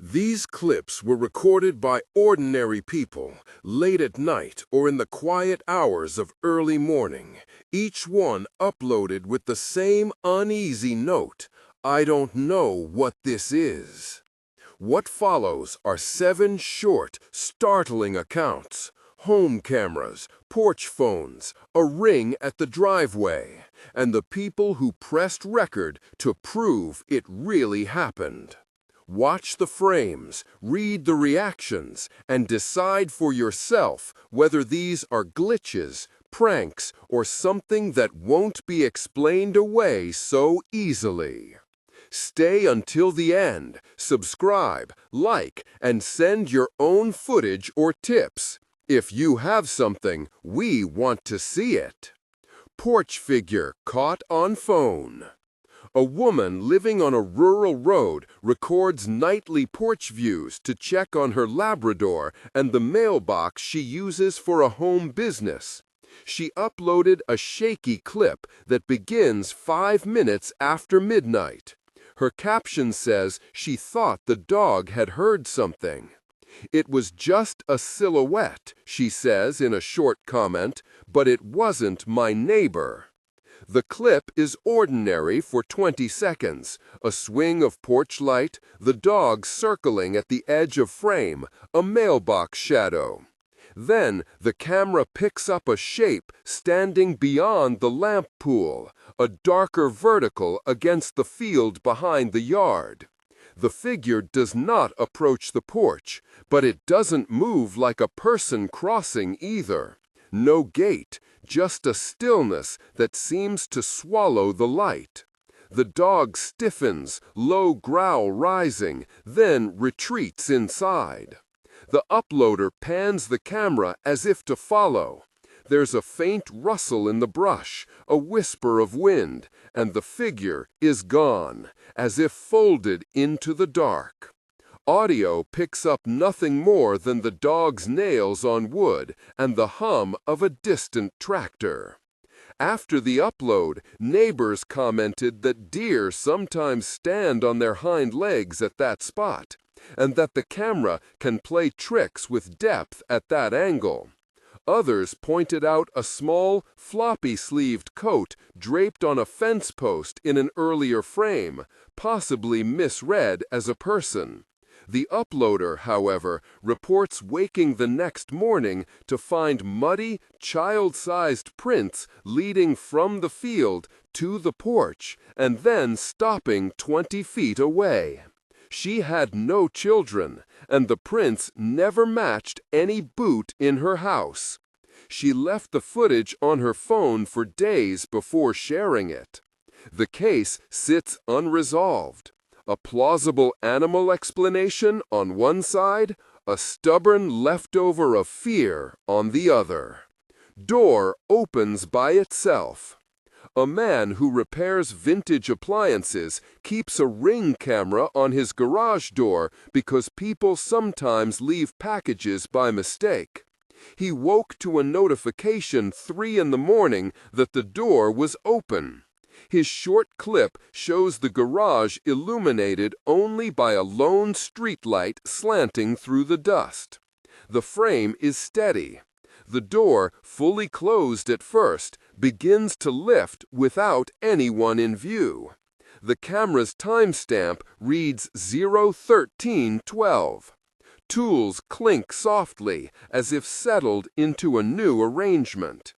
These clips were recorded by ordinary people, late at night or in the quiet hours of early morning, each one uploaded with the same uneasy note, "I don't know what this is." What follows are 7 short, startling accounts: home cameras, porch phones, a ring at the driveway, and the people who pressed record to prove it really happened. Watch the frames, read the reactions, and decide for yourself whether these are glitches, pranks, or something that won't be explained away so easily. Stay until the end, subscribe, like, and send your own footage or tips. If you have something, we want to see it. Porch figure caught on phone. A woman living on a rural road records nightly porch views to check on her Labrador and the mailbox she uses for a home business. She uploaded a shaky clip that begins 5 minutes after midnight. Her caption says she thought the dog had heard something. "It was just a silhouette," she says in a short comment, "but it wasn't my neighbor." The clip is ordinary for 20 seconds, a swing of porch light, the dog circling at the edge of frame, a mailbox shadow. Then the camera picks up a shape standing beyond the lamp pool, a darker vertical against the field behind the yard. The figure does not approach the porch, but it doesn't move like a person crossing either. No gait, just a stillness that seems to swallow the light. The dog stiffens, low growl rising, then retreats inside. The uploader pans the camera as if to follow. There's a faint rustle in the brush, a whisper of wind, and the figure is gone, as if folded into the dark. Audio picks up nothing more than the dog's nails on wood and the hum of a distant tractor. After the upload, neighbors commented that deer sometimes stand on their hind legs at that spot, and that the camera can play tricks with depth at that angle. Others pointed out a small, floppy-sleeved coat draped on a fence post in an earlier frame, possibly misread as a person. The uploader, however, reports waking the next morning to find muddy, child-sized prints leading from the field to the porch and then stopping 20 feet away. She had no children, and the prints never matched any boot in her house. She left the footage on her phone for days before sharing it. The case sits unresolved. A plausible animal explanation on one side, a stubborn leftover of fear on the other. Door opens by itself. A man who repairs vintage appliances keeps a Ring camera on his garage door because people sometimes leave packages by mistake. He woke to a notification 3 in the morning that the door was open. His short clip shows the garage illuminated only by a lone streetlight slanting through the dust. The frame is steady. The door, fully closed at first, begins to lift without anyone in view. The camera's timestamp reads 0:13:12. Tools clink softly, as if settled into a new arrangement.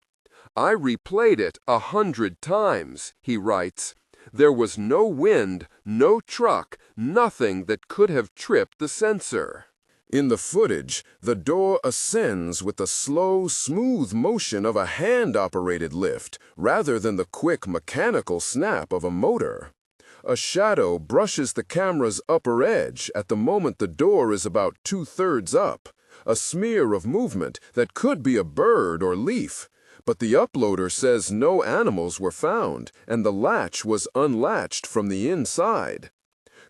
"I replayed it 100 times," he writes. "There was no wind, no truck, nothing that could have tripped the sensor." In the footage, the door ascends with the slow, smooth motion of a hand-operated lift, rather than the quick mechanical snap of a motor. A shadow brushes the camera's upper edge at the moment the door is about 2/3 up, a smear of movement that could be a bird or leaf. But the uploader says no animals were found, and the latch was unlatched from the inside.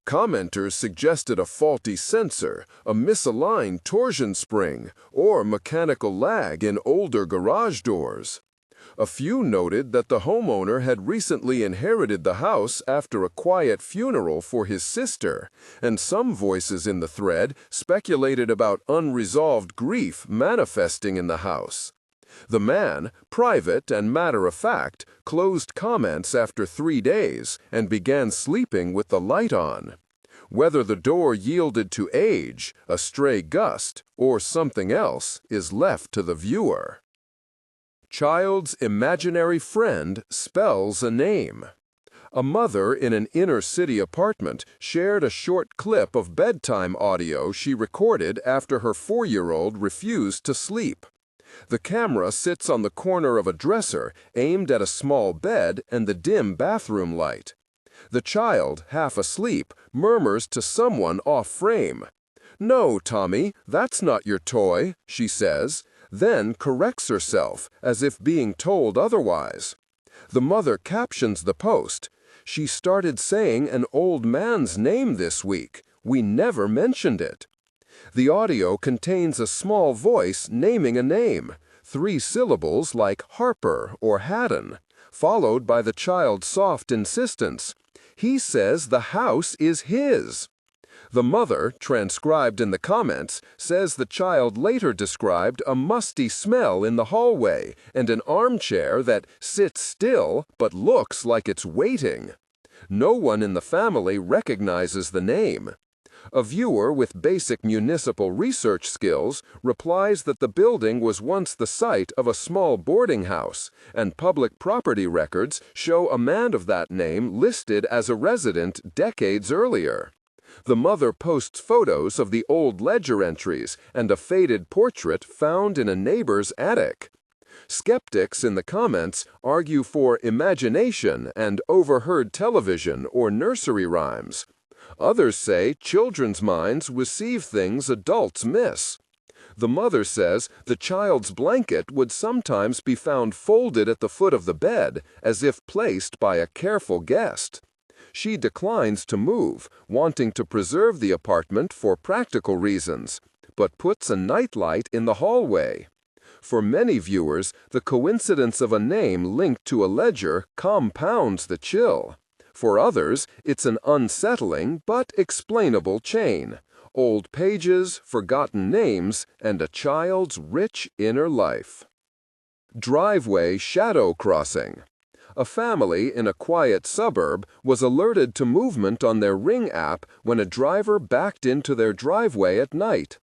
Commenters suggested a faulty sensor, a misaligned torsion spring, or mechanical lag in older garage doors. A few noted that the homeowner had recently inherited the house after a quiet funeral for his sister, and some voices in the thread speculated about unresolved grief manifesting in the house. The man, private and matter-of-fact, closed comments after 3 days and began sleeping with the light on. Whether the door yielded to age, a stray gust, or something else is left to the viewer. Child's imaginary friend spells a name. A mother in an inner-city apartment shared a short clip of bedtime audio she recorded after her 4-year-old refused to sleep. The camera sits on the corner of a dresser aimed at a small bed and the dim bathroom light. The child, half asleep, murmurs to someone off-frame. "No, Tommy, that's not your toy," she says, then corrects herself as if being told otherwise. The mother captions the post. "She started saying an old man's name this week. We never mentioned it." The audio contains a small voice naming a name, 3 syllables like Harper or Haddon, followed by the child's soft insistence. "He says the house is his." The mother, transcribed in the comments, says the child later described a musty smell in the hallway and an armchair that sits still but looks like it's waiting. No one in the family recognizes the name. A viewer with basic municipal research skills replies that the building was once the site of a small boarding house, and public property records show a man of that name listed as a resident decades earlier. The mother posts photos of the old ledger entries and a faded portrait found in a neighbor's attic. Skeptics in the comments argue for imagination and overheard television or nursery rhymes. Others say children's minds receive things adults miss. The mother says the child's blanket would sometimes be found folded at the foot of the bed, as if placed by a careful guest. She declines to move, wanting to preserve the apartment for practical reasons, but puts a nightlight in the hallway. For many viewers, the coincidence of a name linked to a ledger compounds the chill. For others, it's an unsettling but explainable chain: old pages, forgotten names, and a child's rich inner life. Driveway shadow crossing. A family in a quiet suburb was alerted to movement on their Ring app when a driver backed into their driveway at night.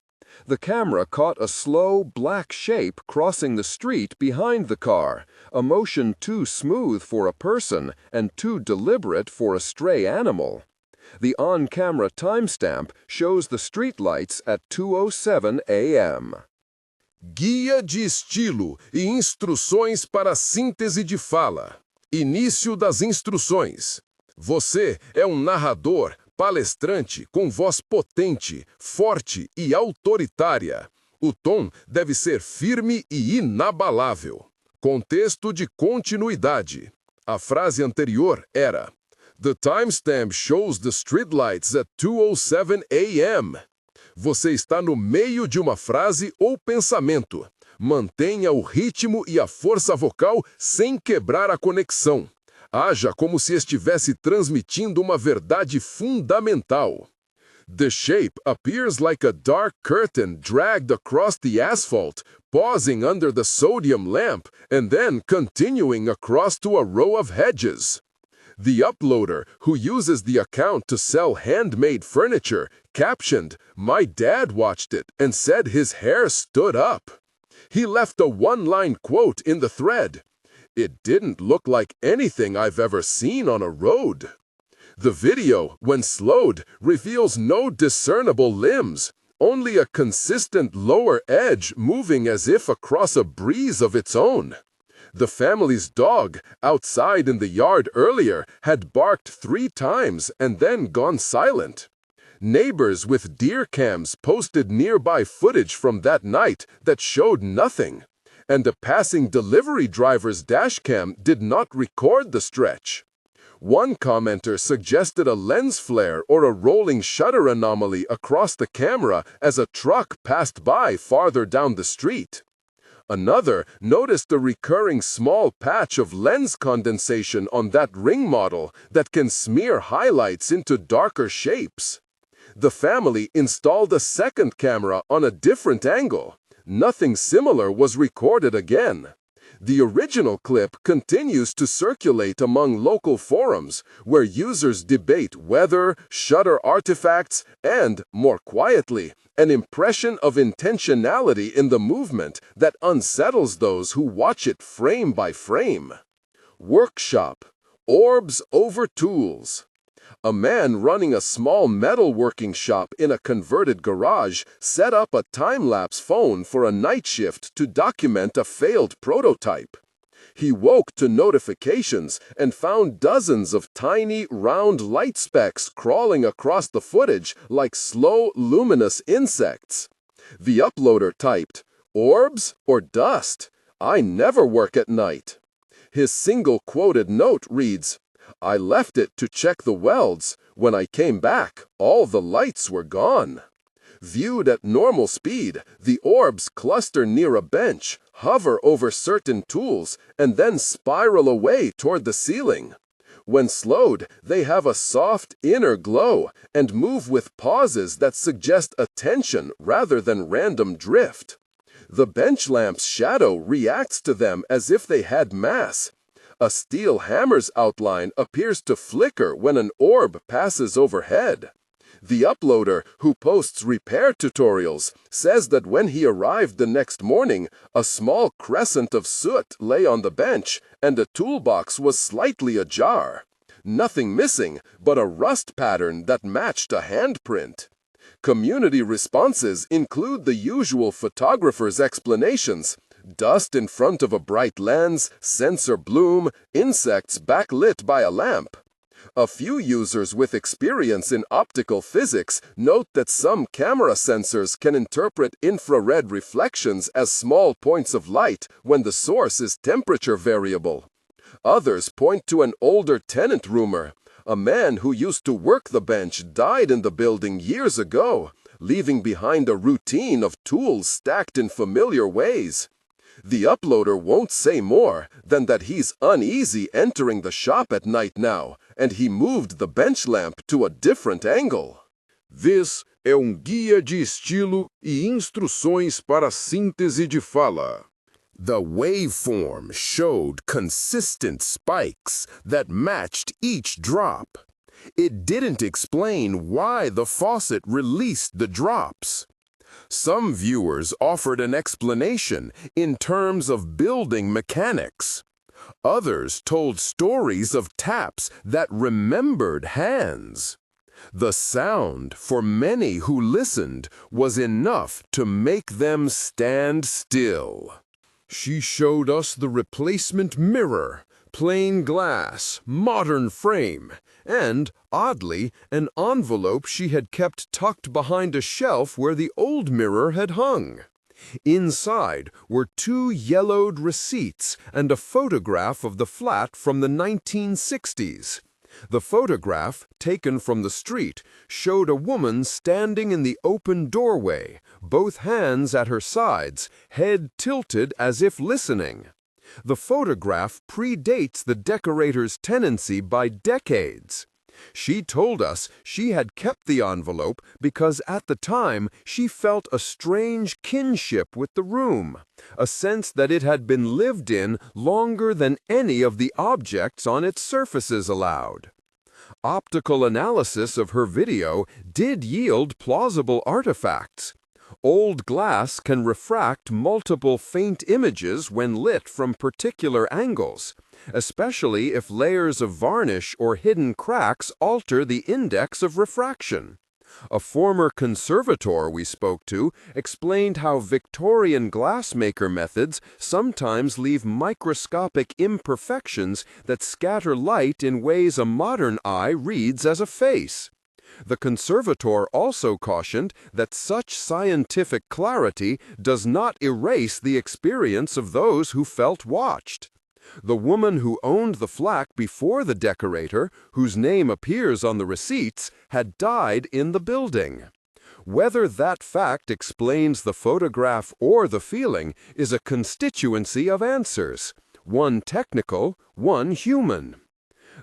The camera caught a slow, black shape crossing the street behind the car, a motion too smooth for a person and too deliberate for a stray animal. The on-camera timestamp shows the streetlights at 2:07 a.m. Guia de estilo e instruções para síntese de fala. Início das instruções. Você é um narrador, palestrante com voz potente, forte e autoritária. O tom deve ser firme e inabalável. Contexto de continuidade. A frase anterior era: The timestamp shows the streetlights at 2:07 a.m. Você está no meio de uma frase ou pensamento. Mantenha o ritmo e a força vocal sem quebrar a conexão. Haja como se estivesse transmitindo uma verdade fundamental. The shape appears like a dark curtain dragged across the asphalt, pausing under the sodium lamp, and then continuing across to a row of hedges. The uploader, who uses the account to sell handmade furniture, captioned, "My dad watched it and said his hair stood up." He left a one-line quote in the thread: "It didn't look like anything I've ever seen on a road." The video, when slowed, reveals no discernible limbs, only a consistent lower edge moving as if across a breeze of its own. The family's dog, outside in the yard earlier, had barked 3 times and then gone silent. Neighbors with deer cams posted nearby footage from that night that showed nothing, and a passing delivery driver's dashcam did not record the stretch. One commenter suggested a lens flare or a rolling shutter anomaly across the camera as a truck passed by farther down the street. Another noticed a recurring small patch of lens condensation on that ring model that can smear highlights into darker shapes. The family installed a second camera on a different angle. Nothing similar was recorded again. The original clip continues to circulate among local forums where users debate weather, shutter artifacts, and, more quietly, an impression of intentionality in the movement that unsettles those who watch it frame by frame. Workshop. Orbs over tools. A man running a small metalworking shop in a converted garage set up a time-lapse phone for a night shift to document a failed prototype. He woke to notifications and found dozens of tiny, round light specks crawling across the footage like slow, luminous insects. The uploader typed, "Orbs or dust? I never work at night." His single quoted note reads, "I left it to check the welds. When I came back, all the lights were gone." Viewed at normal speed, the orbs cluster near a bench, hover over certain tools, and then spiral away toward the ceiling. When slowed, they have a soft inner glow and move with pauses that suggest attention rather than random drift. The bench lamp's shadow reacts to them as if they had mass. A steel hammer's outline appears to flicker when an orb passes overhead. The uploader, who posts repair tutorials, says that when he arrived the next morning, a small crescent of soot lay on the bench and a toolbox was slightly ajar. Nothing missing, but a rust pattern that matched a handprint. Community responses include the usual photographer's explanations: dust in front of a bright lens, sensor bloom, insects backlit by a lamp. A few users with experience in optical physics note that some camera sensors can interpret infrared reflections as small points of light when the source is temperature variable. Others point to an older tenant rumor. A man who used to work the bench died in the building years ago, leaving behind a routine of tools stacked in familiar ways. The uploader won't say more than that he's uneasy entering the shop at night now, and he moved the bench lamp to a different angle. This é guia de estilo e instruções para síntese de fala. The waveform showed consistent spikes that matched each drop. It didn't explain why the faucet released the drops. Some viewers offered an explanation in terms of building mechanics. Others told stories of taps that remembered hands. The sound, for many who listened, was enough to make them stand still. She showed us the replacement mirror, plain glass, modern frame, and, oddly, an envelope she had kept tucked behind a shelf where the old mirror had hung. Inside were 2 yellowed receipts and a photograph of the flat from the 1960s. The photograph, taken from the street, showed a woman standing in the open doorway, both hands at her sides, head tilted as if listening. The photograph predates the decorator's tenancy by decades. She told us she had kept the envelope because at the time she felt a strange kinship with the room, a sense that it had been lived in longer than any of the objects on its surfaces allowed. Optical analysis of her video did yield plausible artifacts. Old glass can refract multiple faint images when lit from particular angles, especially if layers of varnish or hidden cracks alter the index of refraction. A former conservator we spoke to explained how Victorian glassmaker methods sometimes leave microscopic imperfections that scatter light in ways a modern eye reads as a face. The conservator also cautioned that such scientific clarity does not erase the experience of those who felt watched. The woman who owned the flat before the decorator, whose name appears on the receipts, had died in the building. Whether that fact explains the photograph or the feeling is a constituency of answers, one technical, one human.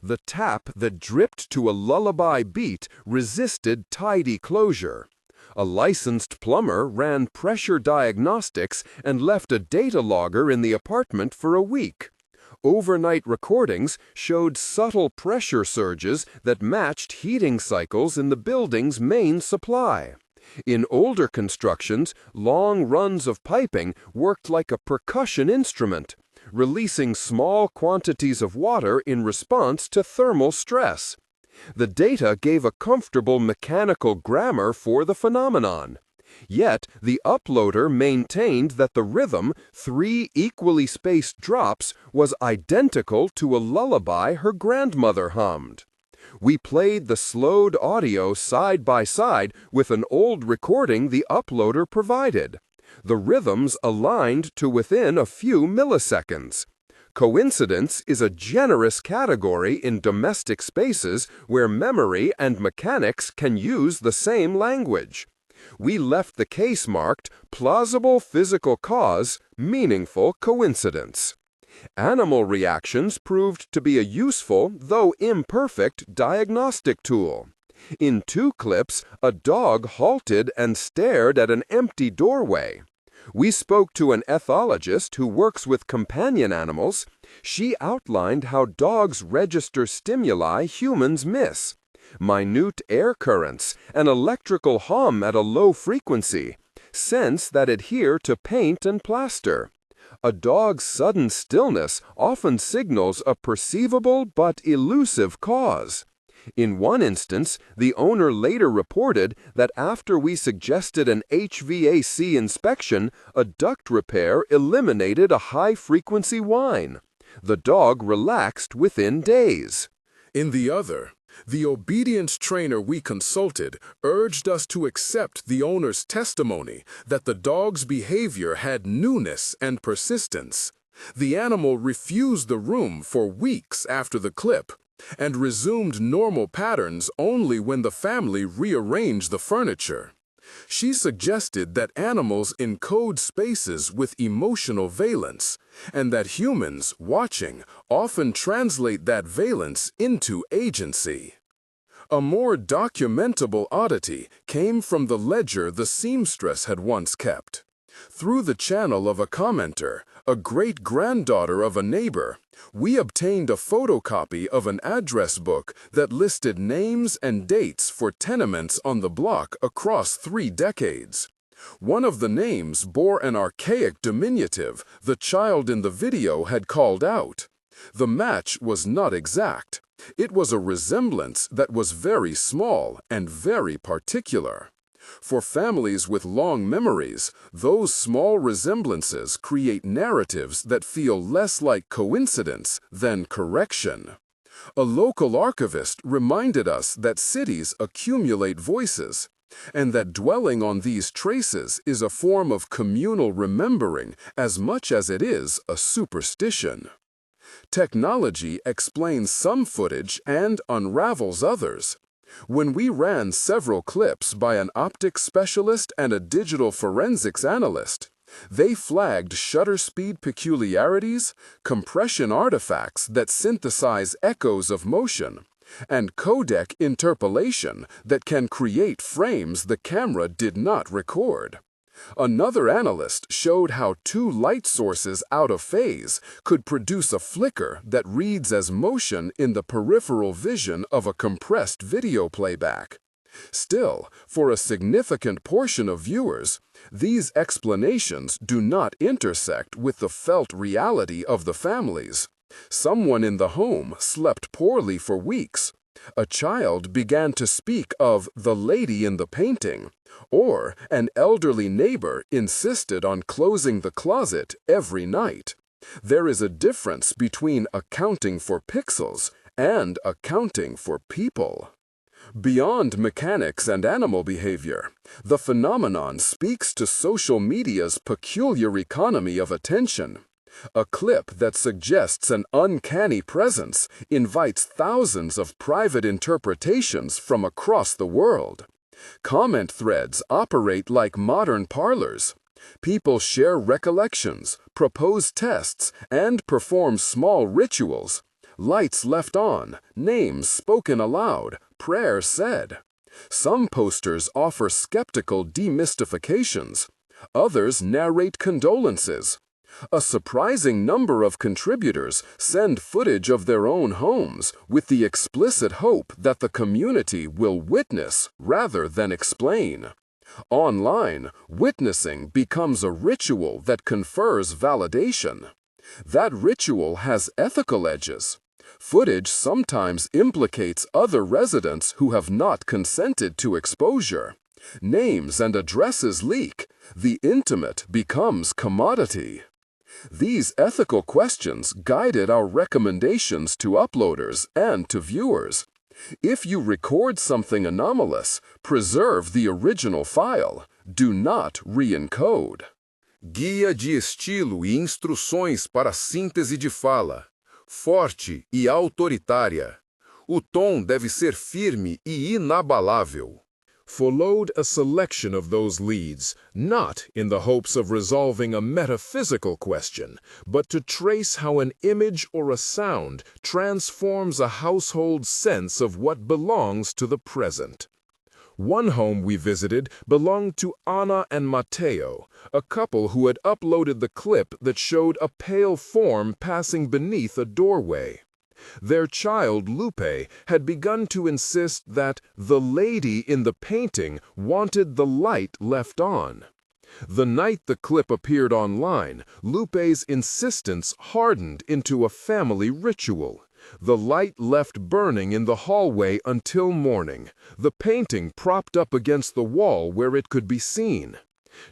The tap that dripped to a lullaby beat resisted tidy closure. A licensed plumber ran pressure diagnostics and left a data logger in the apartment for a week. Overnight recordings showed subtle pressure surges that matched heating cycles in the building's main supply. In older constructions, long runs of piping worked like a percussion instrument, releasing small quantities of water in response to thermal stress. The data gave a comfortable mechanical grammar for the phenomenon. Yet, the uploader maintained that the rhythm, 3 equally spaced drops, was identical to a lullaby her grandmother hummed. We played the slowed audio side by side with an old recording the uploader provided. The rhythms aligned to within a few milliseconds. Coincidence is a generous category in domestic spaces where memory and mechanics can use the same language. We left the case marked plausible physical cause, meaningful coincidence. Animal reactions proved to be a useful, though imperfect, diagnostic tool. In 2 clips, a dog halted and stared at an empty doorway. We spoke to an ethologist who works with companion animals. She outlined how dogs register stimuli humans miss. Minute air currents, an electrical hum at a low frequency, scents that adhere to paint and plaster. A dog's sudden stillness often signals a perceivable but elusive cause. In one instance, the owner later reported that after we suggested an HVAC inspection, a duct repair eliminated a high-frequency whine. The dog relaxed within days. In the other, the obedience trainer we consulted urged us to accept the owner's testimony that the dog's behavior had newness and persistence. The animal refused the room for weeks after the clip and resumed normal patterns only when the family rearranged the furniture. She suggested that animals encode spaces with emotional valence, and that humans, watching, often translate that valence into agency. A more documentable oddity came from the ledger the seamstress had once kept. Through the channel of a commenter, a great-granddaughter of a neighbor, we obtained a photocopy of an address book that listed names and dates for tenements on the block across 3 decades. One of the names bore an archaic diminutive the child in the video had called out. The match was not exact. It was a resemblance that was very small and very particular. For families with long memories, those small resemblances create narratives that feel less like coincidence than correction. A local archivist reminded us that cities accumulate voices, and that dwelling on these traces is a form of communal remembering as much as it is a superstition. Technology explains some footage and unravels others. When we ran several clips by an optics specialist and a digital forensics analyst, they flagged shutter speed peculiarities, compression artifacts that synthesize echoes of motion, and codec interpolation that can create frames the camera did not record. Another analyst showed how 2 light sources out of phase could produce a flicker that reads as motion in the peripheral vision of a compressed video playback. Still, for a significant portion of viewers, these explanations do not intersect with the felt reality of the families. Someone in the home slept poorly for weeks. A child began to speak of the lady in the painting, or an elderly neighbor insisted on closing the closet every night. There is a difference between accounting for pixels and accounting for people. Beyond mechanics and animal behavior, the phenomenon speaks to social media's peculiar economy of attention. A clip that suggests an uncanny presence invites thousands of private interpretations from across the world. Comment threads operate like modern parlors. People share recollections, propose tests, and perform small rituals. Lights left on, names spoken aloud, prayers said. Some posters offer skeptical demystifications. Others narrate condolences. A surprising number of contributors send footage of their own homes with the explicit hope that the community will witness rather than explain. Online, witnessing becomes a ritual that confers validation. That ritual has ethical edges. Footage sometimes implicates other residents who have not consented to exposure. Names and addresses leak. The intimate becomes commodity. These ethical questions guided our recommendations to uploaders and to viewers. If you record something anomalous, preserve the original file. Do not re-encode. Guia de estilo e instruções para síntese de fala. Forte e autoritária. O tom deve ser firme e inabalável. Followed a selection of those leads, not in the hopes of resolving a metaphysical question, but to trace how an image or a sound transforms a household's sense of what belongs to the present. One home we visited belonged to Anna and Matteo, a couple who had uploaded the clip that showed a pale form passing beneath a doorway. Their child, Lupe, had begun to insist that the lady in the painting wanted the light left on. The night the clip appeared online, Lupe's insistence hardened into a family ritual. The light left burning in the hallway until morning, the painting propped up against the wall where it could be seen.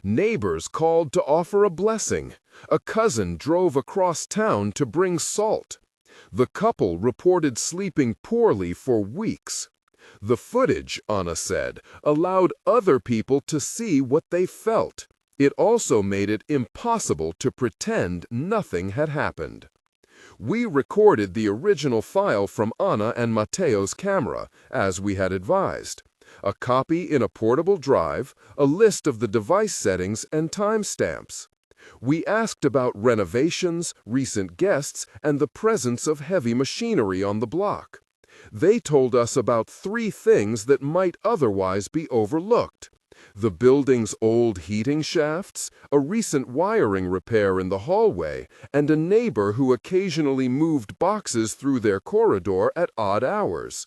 Neighbors called to offer a blessing. A cousin drove across town to bring salt. The couple reported sleeping poorly for weeks. The footage, Anna said, allowed other people to see what they felt. It also made it impossible to pretend nothing had happened. We recorded the original file from Anna and Matteo's camera, as we had advised. A copy in a portable drive, a list of the device settings and timestamps. We asked about renovations, recent guests, and the presence of heavy machinery on the block. They told us about 3 things that might otherwise be overlooked: the building's old heating shafts, a recent wiring repair in the hallway, and a neighbor who occasionally moved boxes through their corridor at odd hours.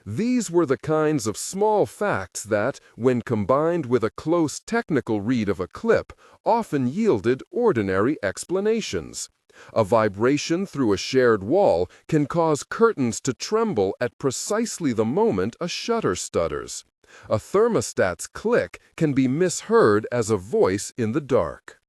These were the kinds of small facts that, when combined with a close technical read of a clip, often yielded ordinary explanations. A vibration through a shared wall can cause curtains to tremble at precisely the moment a shutter stutters. A thermostat's click can be misheard as a voice in the dark.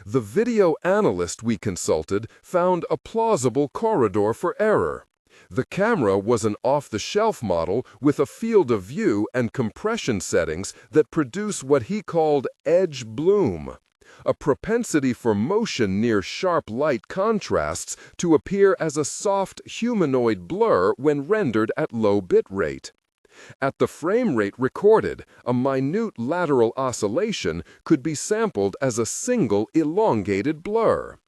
The video analyst we consulted found a plausible corridor for error. The camera was an off-the-shelf model with a field of view and compression settings that produce what he called edge bloom, a propensity for motion near sharp light contrasts to appear as a soft humanoid blur when rendered at low bit rate. At the frame rate recorded, a minute lateral oscillation could be sampled as a single elongated blur.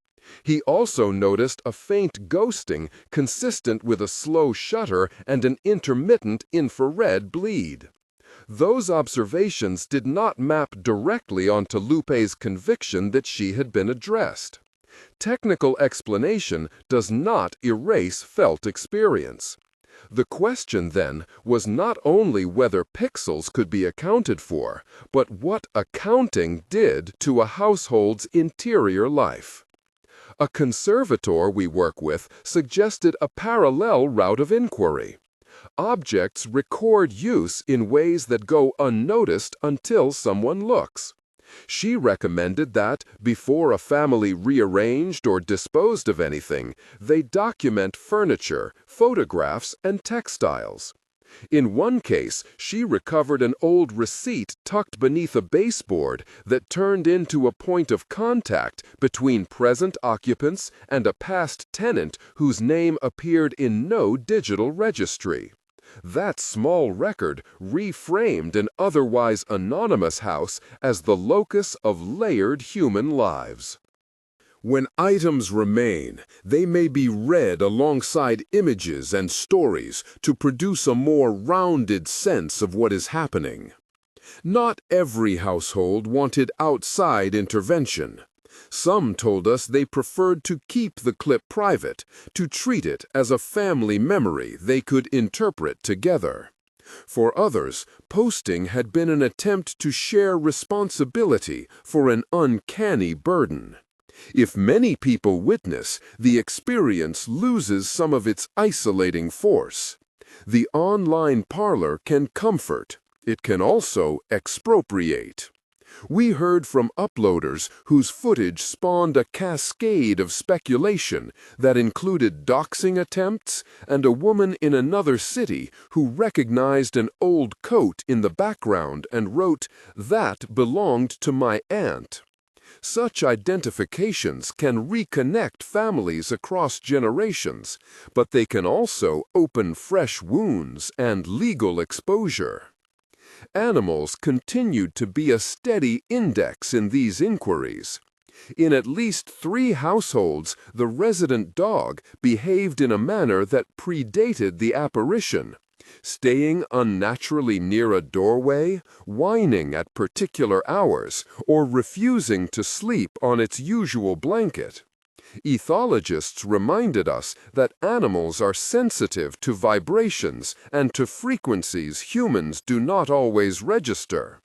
He also noticed a faint ghosting consistent with a slow shutter and an intermittent infrared bleed. Those observations did not map directly onto Lupe's conviction that she had been addressed. Technical explanation does not erase felt experience. The question, then, was not only whether pixels could be accounted for, but what accounting did to a household's interior life. A conservator we work with suggested a parallel route of inquiry. Objects record use in ways that go unnoticed until someone looks. She recommended that, before a family rearranged or disposed of anything, they document furniture, photographs, and textiles. In one case, she recovered an old receipt tucked beneath a baseboard that turned into a point of contact between present occupants and a past tenant whose name appeared in no digital registry. That small record reframed an otherwise anonymous house as the locus of layered human lives. When items remain, they may be read alongside images and stories to produce a more rounded sense of what is happening. Not every household wanted outside intervention. Some told us they preferred to keep the clip private, to treat it as a family memory they could interpret together. For others, posting had been an attempt to share responsibility for an uncanny burden. If many people witness, the experience loses some of its isolating force. The online parlor can comfort. It can also expropriate. We heard from uploaders whose footage spawned a cascade of speculation that included doxing attempts and a woman in another city who recognized an old coat in the background and wrote, "That belonged to my aunt." Such identifications can reconnect families across generations, but they can also open fresh wounds and legal exposure. Animals continued to be a steady index in these inquiries. In at least 3 households, the resident dog behaved in a manner that predated the apparition, staying unnaturally near a doorway, whining at particular hours, or refusing to sleep on its usual blanket. Ethologists reminded us that animals are sensitive to vibrations and to frequencies humans do not always register.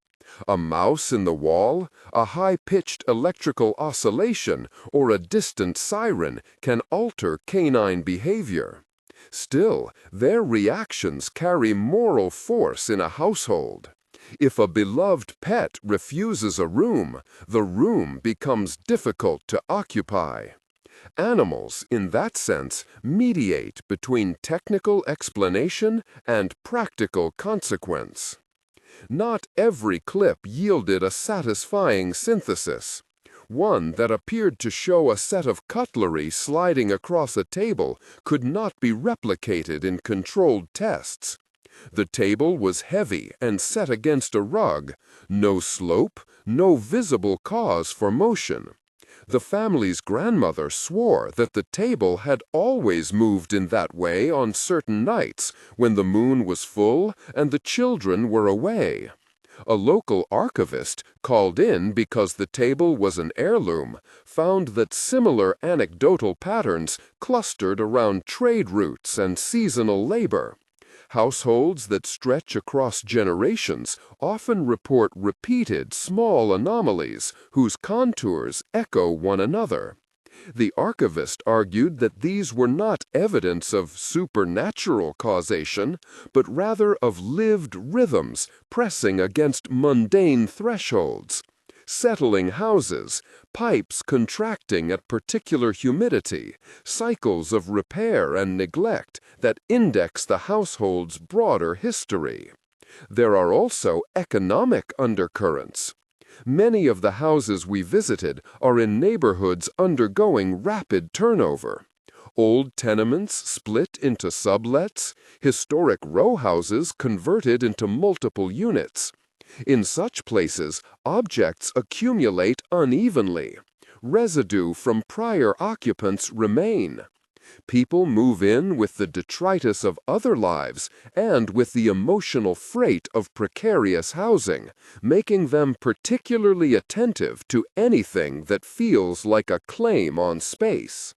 A mouse in the wall, a high-pitched electrical oscillation, or a distant siren can alter canine behavior. Still, their reactions carry moral force in a household. If a beloved pet refuses a room, the room becomes difficult to occupy. Animals, in that sense, mediate between technical explanation and practical consequence. Not every clip yielded a satisfying synthesis. One that appeared to show a set of cutlery sliding across a table could not be replicated in controlled tests. The table was heavy and set against a rug, no slope, no visible cause for motion. The family's grandmother swore that the table had always moved in that way on certain nights when the moon was full and the children were away. A local archivist, called in because the table was an heirloom, found that similar anecdotal patterns clustered around trade routes and seasonal labor. Households that stretch across generations often report repeated small anomalies whose contours echo one another. The archivist argued that these were not evidence of supernatural causation, but rather of lived rhythms pressing against mundane thresholds. Settling houses, pipes contracting at particular humidity, cycles of repair and neglect that index the household's broader history. There are also economic undercurrents. Many of the houses we visited are in neighborhoods undergoing rapid turnover. Old tenements split into sublets, historic row houses converted into multiple units. In such places, objects accumulate unevenly. Residue from prior occupants remain. People move in with the detritus of other lives and with the emotional freight of precarious housing, making them particularly attentive to anything that feels like a claim on space.